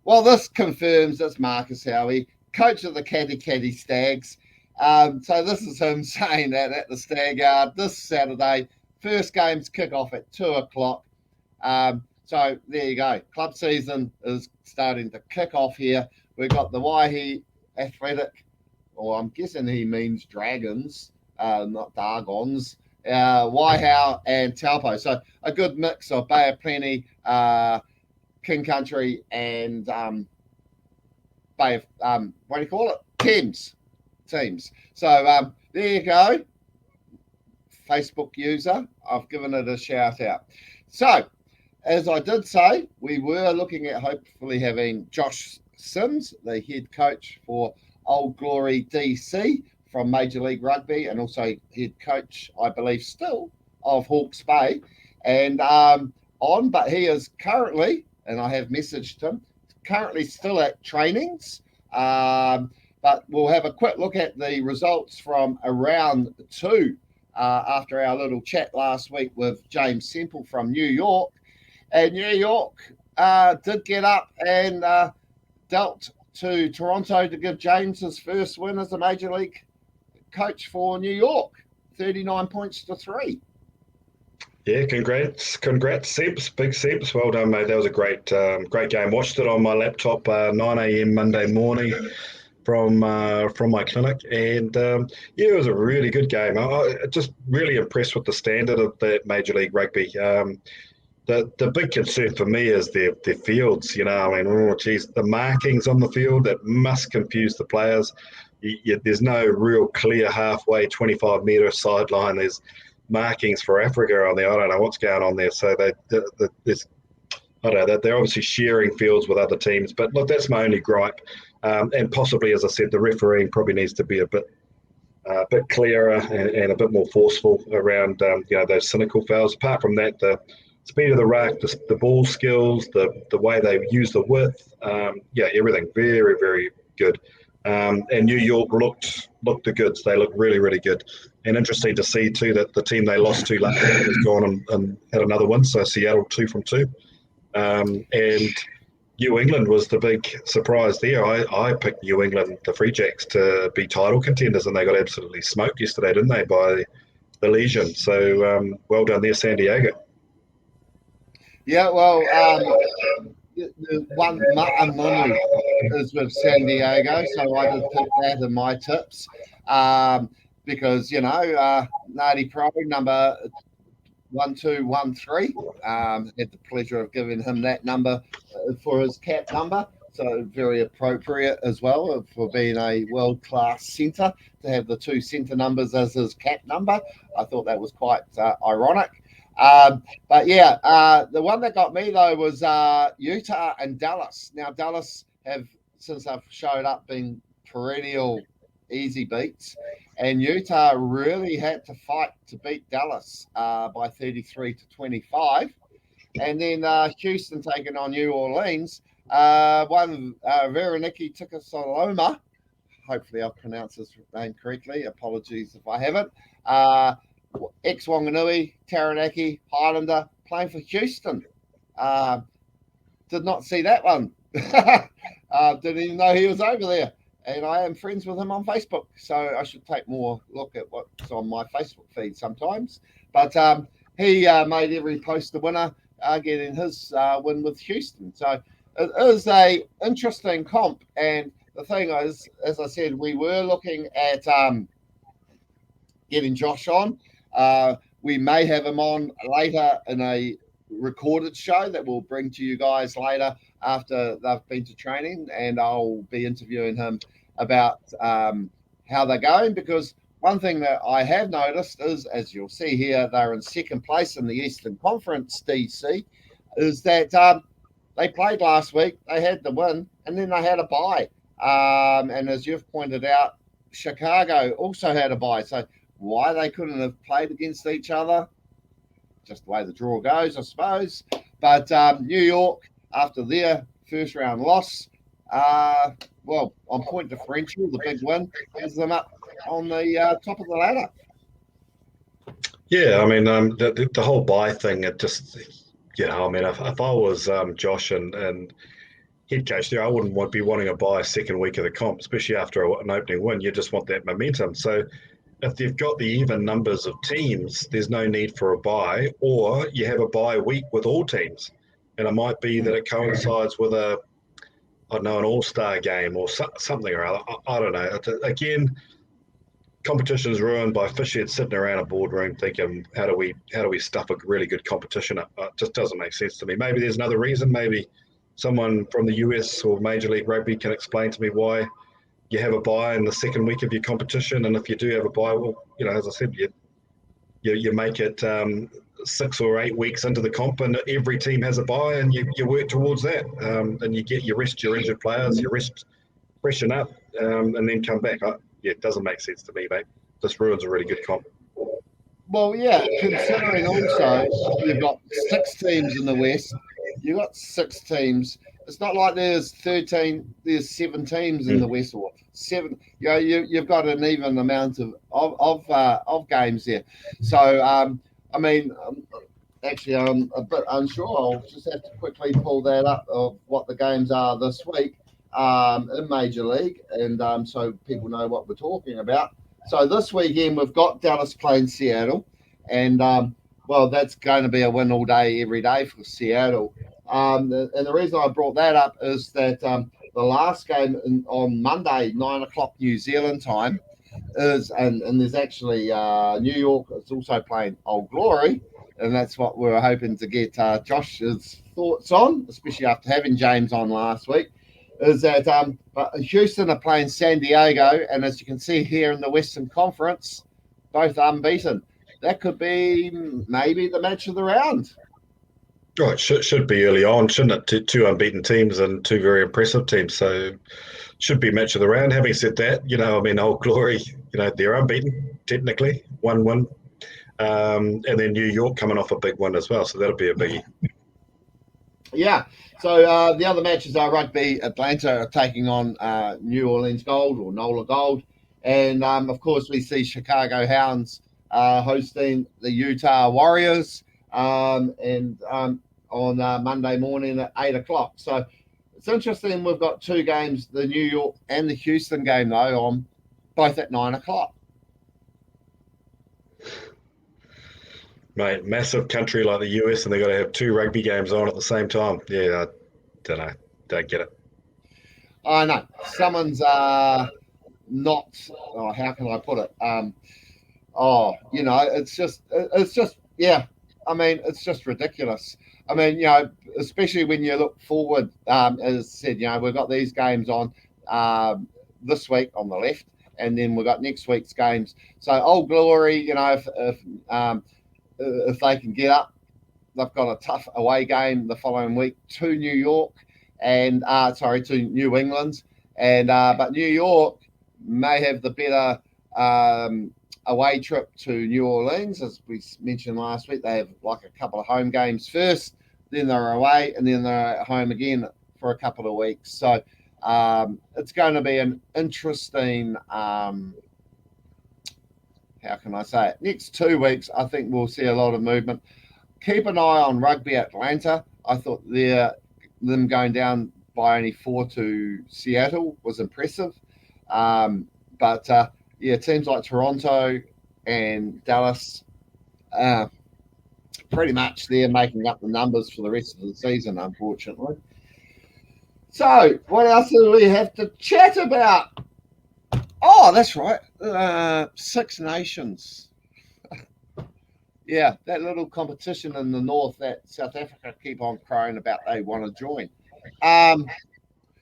Well, this confirms it's Marcus Howie, coach of the Catty Stags. So this is him saying that at the Stag Yard this Saturday. First games kick off at 2:00. So there you go. Club season is starting to kick off here. We've got the Waihi Athletic, or I'm guessing he means Dragons, not Dargons, Waihau and Taupo. So a good mix of Bay of Plenty, King Country, and Bay of, what do you call it? Thames teams. So there you go. Facebook user, I've given it a shout out. So, as I did say, we were looking at hopefully having Josh Sims, the head coach for Old Glory DC from Major League Rugby, and also head coach, I believe, still of Hawke's Bay, and but he is currently, and I have messaged him, currently still at trainings. But we'll have a quick look at the results from round 2 after our little chat last week with James Semple from New York. And New York did get up and dealt to Toronto to give James his first win as a Major League coach for New York, 39 points to 3. Yeah, congrats, Sebs, big Sebs. Well done, mate. That was a great game. Watched it on my laptop 9 a.m. Monday morning from my clinic, and it was a really good game. I just really impressed with the standard of that Major League Rugby. The big concern for me is their fields. The markings on the field that must confuse the players. There's no real clear halfway 25-metre sideline. There's markings for Africa on there. I don't know what's going on there. So they're obviously sharing fields with other teams. But look, that's my only gripe. And possibly, as I said, the refereeing probably needs to be a bit clearer and a bit more forceful around those cynical fouls. Apart from that, the speed of the ruck, the ball skills, the way they use the width, everything very, very good. And New York looked the goods. They looked really, really good. And interesting to see too that the team they lost to last week has gone and had another win. So Seattle 2 from 2. And New England was the big surprise there. I picked New England, the Free Jacks, to be title contenders, and they got absolutely smoked yesterday, didn't they, by the Legion? So well done there, San Diego. Yeah, well, the one Manu is with San Diego, so I did pick that in my tips because Nardi Pro number 1213. Had the pleasure of giving him that number for his cap number. So very appropriate as well for being a world-class centre to have the two centre numbers as his cap number. I thought that was quite ironic. But yeah, the one that got me though was Utah and Dallas. Now Dallas have, since they've showed up, been perennial easy beats. And Utah really had to fight to beat Dallas by 33-25. And then Houston taking on New Orleans. Veroniki Tikasoloma. Hopefully I've pronounced his name correctly. Apologies if I haven't. Ex-Wanganui, Taranaki, Highlander, playing for Houston. Did not see that one. Didn't even know he was over there. And I am friends with him on Facebook, so I should take more look at what's on my Facebook feed sometimes. But he made every post the winner, getting his win with Houston. So it is a interesting comp. And the thing is, as I said, we were looking at getting Josh on. We may have him on later in a recorded show that we'll bring to you guys later after they've been to training, and I'll be interviewing him about how they're going, because one thing that I have noticed is, as you'll see here, they're in second place in the Eastern Conference, DC, is that they played last week, they had the win, and then they had a bye. And as you've pointed out, Chicago also had a bye. So why they couldn't have played against each other, just the way the draw goes, I suppose. But New York, after their first round loss, on point differential, the big win has them up on the top of the ladder. Yeah, I mean, the whole buy thing, it just, I mean, if I was Josh and head coach there, I wouldn't be wanting to buy a second week of the comp, especially after an opening win. You just want that momentum. So if they've got the even numbers of teams, there's no need for a buy, or you have a buy week with all teams. And it might be that it coincides with an all-star game or something or other. I don't know. Again, competition is ruined by fishheads sitting around a boardroom thinking, how do we stuff a really good competition up? It just doesn't make sense to me. Maybe there's another reason. Maybe someone from the US or Major League Rugby can explain to me why you have a bye in the second week of your competition, and if you do have a bye, well, as I said, you make it 6 or 8 weeks into the comp, and every team has a bye, and you work towards that, and you rest your injured players, you freshen up, and then come back. It doesn't make sense to me, mate. This ruins a really good comp. Well, yeah, considering also you've got 6 teams in the West, you've got 6 teams. It's not like there's 7 teams in the West, or 7. You've got an even amount of games there. So, I mean, actually, I'm a bit unsure. I'll just have to quickly pull that up of what the games are this week in Major League, and so people know what we're talking about. So this weekend we've got Dallas playing Seattle, and that's going to be a win all day, every day for Seattle. And the reason I brought that up is that the last game on Monday, 9 o'clock New Zealand time, is and there's actually New York is also playing Old Glory, and that's what we're hoping to get Josh's thoughts on, especially after having James on last week. Is that Houston are playing San Diego, and as you can see here in the Western Conference, both unbeaten. That could be maybe the match of the round. Oh, it should be early on, shouldn't it? Two unbeaten teams and 2 very impressive teams, so should be match of the round. Having said that, I mean, Old Glory, they're unbeaten technically, 1 win, and then New York coming off a big win as well, so that'll be a biggie. Yeah. So the other matches are Rugby Atlanta are taking on New Orleans Gold or NOLA Gold. And, of course, we see Chicago Hounds hosting the Utah Warriors on Monday morning at 8 o'clock. So It's interesting. We've got two games, the New York and the Houston game, though, on both at 9 o'clock. Mate, massive country like the US, and they got to have two rugby games on at the same time. Yeah, I don't know, don't get it. I know someone's not. Oh, how can I put it? It's just yeah. I mean, it's just ridiculous. I mean, especially when you look forward. As I said, we've got these games on this week on the left, and then we've got next week's games. So, Old Glory, if they can get up, they've got a tough away game the following week to New York and to New England, and but New York may have the better away trip to New Orleans, as we mentioned last week. They have like a couple of home games first, then they're away, and then they're at home again for a couple of weeks. So it's going to be an interesting. How can I say it? Next 2 weeks, I think we'll see a lot of movement. Keep an eye on Rugby Atlanta. I thought them going down by only 4 to Seattle was impressive. But teams like Toronto and Dallas, pretty much they're making up the numbers for the rest of the season, unfortunately. So, what else do we have to chat about? Oh, that's right. Six Nations. Yeah, that little competition in the north that South Africa keep on crying about they want to join.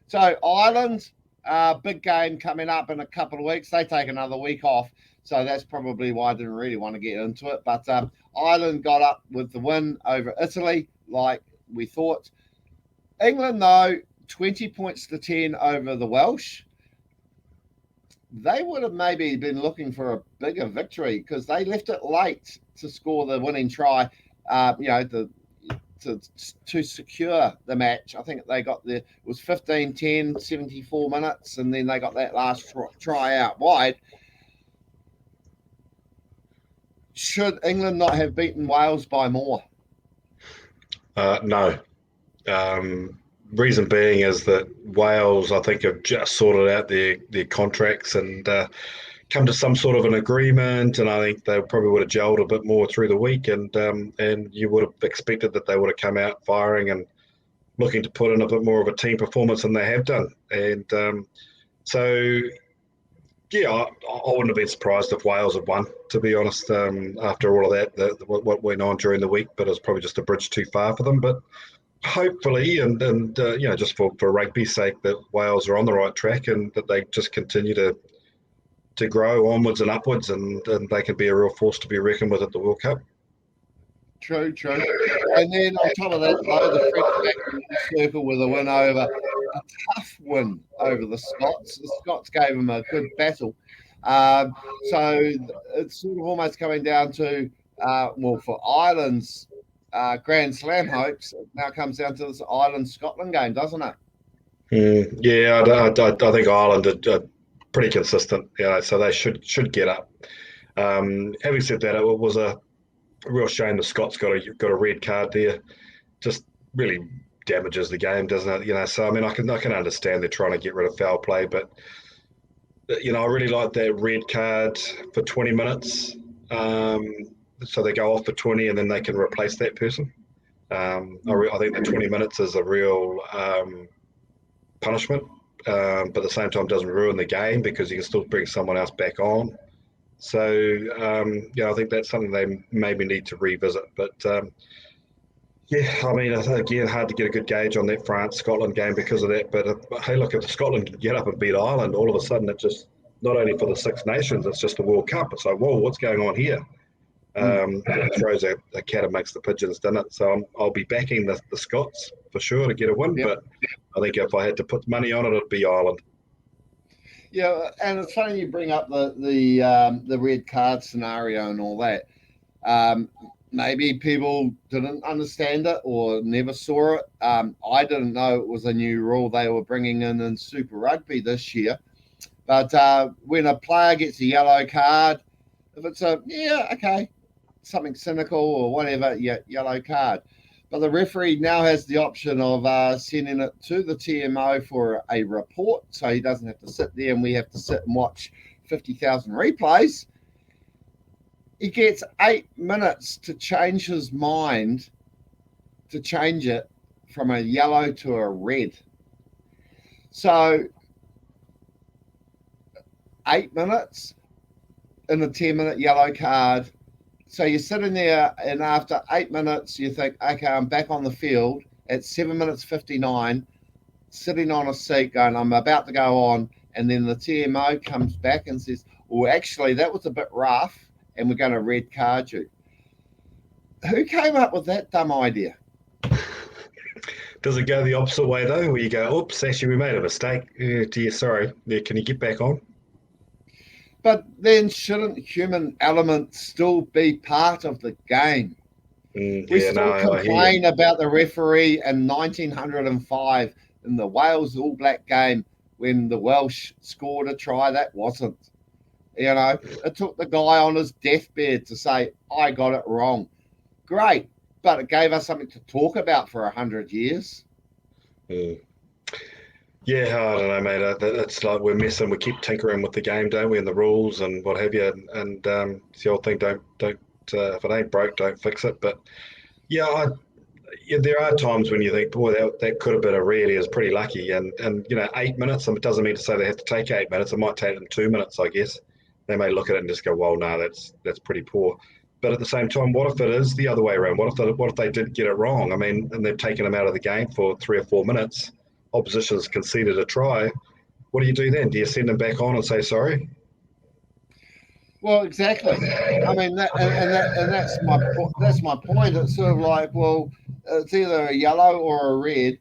So Ireland, big game coming up in a couple of weeks. They take another week off, so that's probably why I didn't really want to get into it. But Ireland got up with the win over Italy, like we thought. England, though, 20 points to 10 over the Welsh. They would have maybe been looking for a bigger victory because they left it late to score the winning try, to secure the match. I think they got it was 15-10, 74 minutes, and then they got that last try out wide. Should England not have beaten Wales by more? No. Reason being is that Wales, I think, have just sorted out their contracts and come to some sort of an agreement, and I think they probably would have gelled a bit more through the week, and you would have expected that they would have come out firing and looking to put in a bit more of a team performance than they have done. And so, yeah, I wouldn't have been surprised if Wales had won, to be honest, after all of that, what went on during the week, but it was probably just a bridge too far for them. But hopefully, and just for rugby's sake, that Wales are on the right track and that they just continue to grow onwards and upwards, and they can be a real force to be reckoned with at the World Cup. True. And then on top of that, though, the French back in the circle with a tough win over the Scots. The Scots gave them a good battle. So it's sort of almost coming down to, for Ireland's Grand Slam hopes, it now comes down to this Ireland-Scotland game, doesn't it? Yeah, I think Ireland are pretty consistent, so they should get up. Having said that, it was a real shame the Scots got a red card there. Just really damages the game, doesn't it? So I mean, I can understand they're trying to get rid of foul play, but I really like that red card for 20 minutes. So they go off for 20 and then they can replace that person. I think the 20 minutes is a real punishment, but at the same time doesn't ruin the game because you can still bring someone else back on. So, I think that's something they maybe need to revisit. But, I mean, again, hard to get a good gauge on that France-Scotland game because of that. But, hey, look, if Scotland can get up and beat Ireland, all of a sudden it just, not only for the Six Nations, it's just the World Cup. It's like, whoa, what's going on here? It throws a cat amongst the pigeons, doesn't it? So I'll be backing the Scots for sure to get a win. Yep. But I think if I had to put money on it, it'd be Ireland. Yeah, and it's funny you bring up the red card scenario and all that. Maybe people didn't understand it or never saw it. I didn't know it was a new rule they were bringing in Super Rugby this year. But when a player gets a yellow card, if it's something cynical or whatever, yellow card. But the referee now has the option of sending it to the TMO for a report, so he doesn't have to sit there and we have to sit and watch 50,000 replays. He gets 8 minutes to change his mind, to change it from a yellow to a red. So 8 minutes in a 10-minute yellow card. So you're sitting there, and after 8 minutes, you think, okay, I'm back on the field at 7 minutes 59, sitting on a seat going, I'm about to go on. And then the TMO comes back and says, well, actually, that was a bit rough, and we're going to red card you. Who came up with that dumb idea? Does it go the opposite way, though, where you go, oops, actually, we made a mistake. Dear, sorry. Yeah, can you get back on? But then shouldn't human elements still be part of the game? We still complain about the referee in 1905 in the Wales All Black game when the Welsh scored a try that wasn't. It took the guy on his deathbed to say, I got it wrong. Great, but it gave us something to talk about for 100 years. Yeah, I don't know, mate. It's like we're messing. We keep tinkering with the game, don't we, and the rules and what have you. And it's the old thing: don't. If it ain't broke, don't fix it. But yeah, there are times when you think, boy, that could have been a really is pretty lucky. And 8 minutes. It doesn't mean to say they have to take 8 minutes. It might take them 2 minutes, I guess. They may look at it and just go, well, no, that's pretty poor. But at the same time, what if it is the other way around? What if they did get it wrong? I mean, and they've taken them out of the game for 3 or 4 minutes. Opposition's conceded a try. What do you do then? Do you send them back on and say sorry? Well, exactly. I mean, that's my point. It's sort of like, well, it's either a yellow or a red.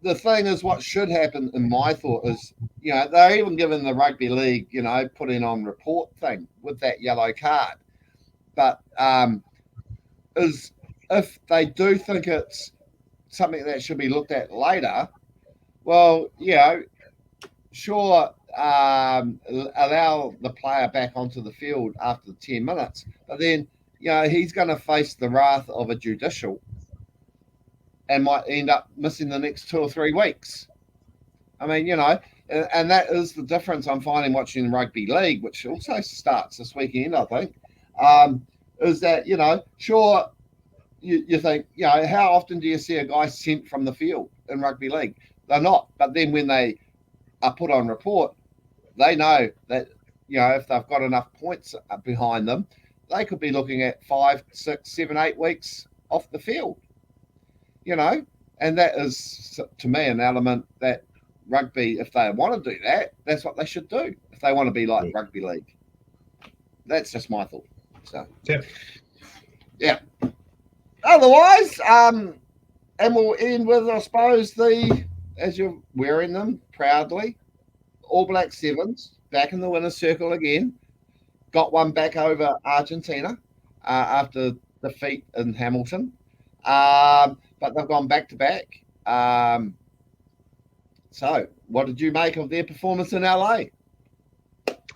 The thing is, what should happen, in my thought, is they're even given the rugby league, putting on report thing with that yellow card. But is if they do think it's something that should be looked at later, well, sure, allow the player back onto the field after the 10 minutes, but then he's going to face the wrath of a judicial and might end up missing the next 2 or 3 weeks. I mean, and that is the difference I'm finding watching rugby league, which also starts this weekend, I think, is that sure, you think, how often do you see a guy sent from the field in rugby league? They're not. But then when they are put on report, they know that, if they've got enough points behind them, they could be looking at 5, 6, 7, 8 weeks off the field, and that is, to me, an element that rugby, if they want to do that, that's what they should do. If they want to be like rugby league. That's just my thought. So, yeah. Otherwise, and we'll end with, I suppose, as you're wearing them proudly, All Black Sevens back in the winner's circle again. Got one back over Argentina after defeat in Hamilton, but they've gone back to back. So, what did you make of their performance in LA?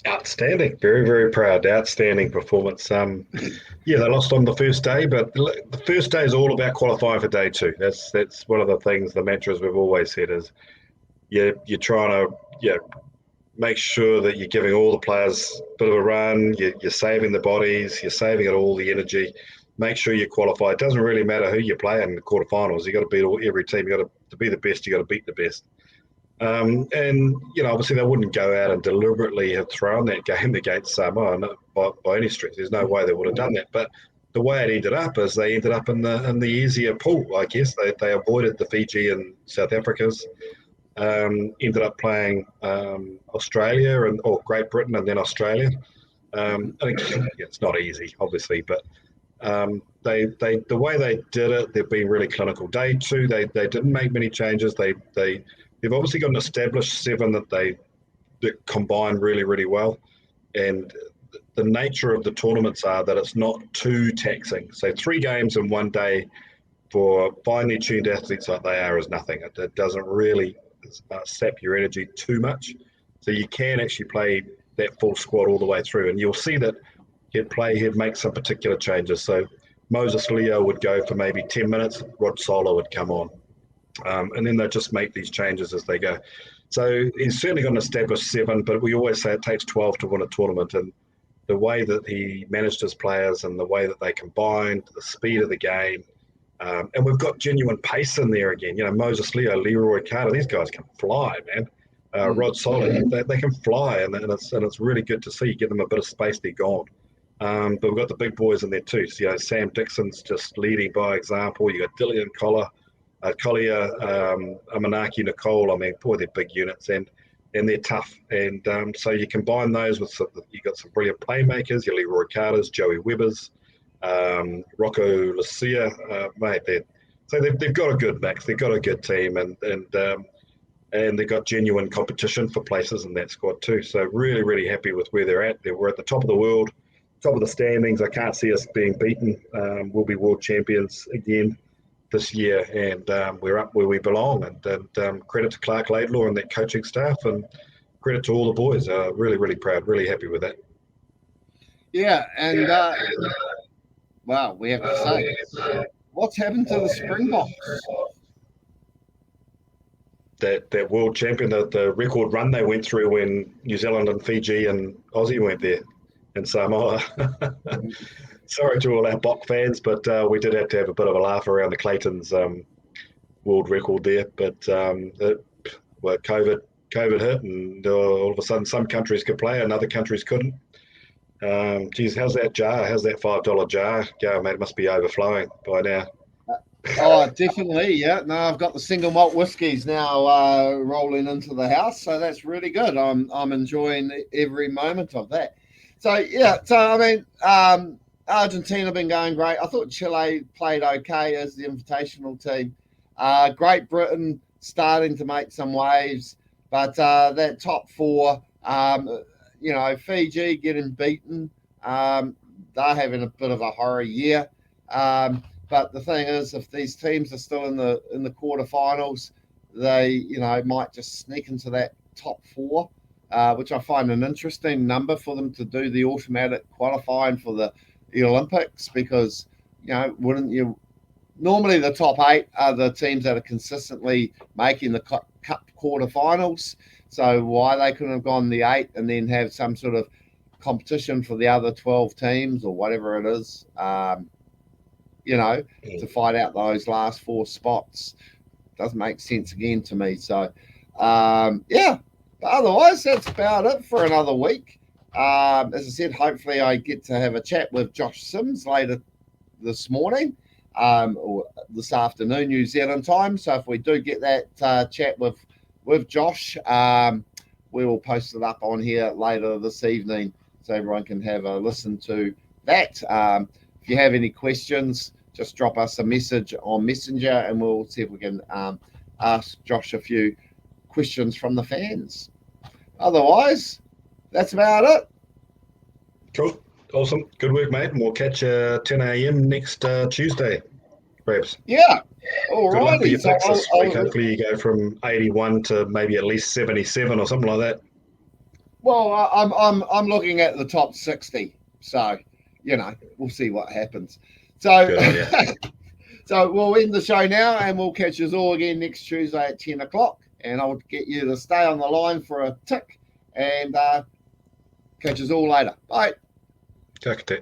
Outstanding. Very, very proud. Outstanding performance. They lost on the first day, but the first day is all about qualifying for day 2. That's one of the things, the mantras we've always said is you're trying to make sure that you're giving all the players a bit of a run, you're saving the bodies, you're saving it all the energy. Make sure you qualify. It doesn't really matter who you play in the quarterfinals. You've got to beat every team. You've got to be the best, you've got to beat the best. And obviously they wouldn't go out and deliberately have thrown that game against Samoa by any stretch. There's no way they would have done that. But the way it ended up is they ended up in the easier pool, I guess. They avoided the Fiji and South Africas. Ended up playing Australia or Great Britain and then Australia. And again, it's not easy, obviously, but the way they did it, they've been really clinical. Day 2, they didn't make many changes. They've obviously got an established 7 that combine really, really well. And the nature of the tournaments are that it's not too taxing. So 3 games in one day for finely tuned athletes like they are is nothing. It doesn't really sap your energy too much. So you can actually play that full squad all the way through. And you'll see that he'd make some particular changes. So Moses Leo would go for maybe 10 minutes, Rod Solar would come on. And then they'll just make these changes as they go. So he's certainly going to establish 7, but we always say it takes 12 to win a tournament. And the way that he managed his players and the way that they combined, the speed of the game, and we've got genuine pace in there again. Moses Leo, Leroy Carter, these guys can fly, man. Rod Solid, they can fly, and it's really good to see. Give them a bit of space, they're gone. But we've got the big boys in there too. So, Sam Dixon's just leading by example. You got Dillian Collier, Amanaki, Nicole. I mean, boy, they're big units and they're tough. And so you combine those with you got some brilliant playmakers. Your Leroy Carters, Joey Webbers, Rocco Lucia, mate. They've got a good mix. They've got a good team, and they've got genuine competition for places in that squad too. So really, really happy with where they're at. We're at the top of the world, top of the standings. I can't see us being beaten. We'll be world champions again this year, and we're up where we belong. And credit to Clark Laidlaw and that coaching staff, and credit to all the boys. Really, really proud, really happy with that. Yeah, and wow, we have to say, what's happened to the Springboks? That world champion, the record run they went through when New Zealand and Fiji and Aussie went there, and Samoa. Sorry to all our Bok fans, but we did have to have a bit of a laugh around the Clayton's world record there. But COVID hit, and all of a sudden some countries could play and other countries couldn't. Geez, how's that jar? How's that $5 jar go, mate? It must be overflowing by now. Oh, definitely, yeah. No, I've got the single malt whiskies now rolling into the house, so that's really good. I'm enjoying every moment of that. So yeah, I mean, Argentina been going great. I thought Chile played okay as the invitational team. Great Britain starting to make some waves, but that top 4, Fiji getting beaten. They're having a bit of a horror year. But the thing is, if these teams are still in the quarterfinals, they might just sneak into that top 4, which I find an interesting number for them to do the automatic qualifying for the Olympics, because wouldn't you? Normally, the top 8 are the teams that are consistently making the cup quarterfinals. So why they couldn't have gone the 8 and then have some sort of competition for the other 12 teams or whatever it is, to fight out those last 4 spots doesn't make sense again to me. So, yeah. But otherwise, that's about it for another week. As I said, hopefully I get to have a chat with Josh Sims later this morning or this afternoon, New Zealand time. So if we do get that chat with Josh, we will post it up on here later this evening so everyone can have a listen to that. If you have any questions, just drop us a message on Messenger and we'll see if we can ask Josh a few questions from the fans. Otherwise, that's about it. Cool. Awesome. Good work, mate. And we'll catch you 10 a.m. next Tuesday, perhaps. Yeah. All Good luck for your righty. picks this week. Hopefully you go from 81 to maybe at least 77 or something like that. Well, I'm looking at the top 60. So, we'll see what happens. So, Good on you. So we'll end the show now and we'll catch us all again next Tuesday at 10 o'clock. And I'll get you to stay on the line for a tick and catch us all later. Bye. Ka kite.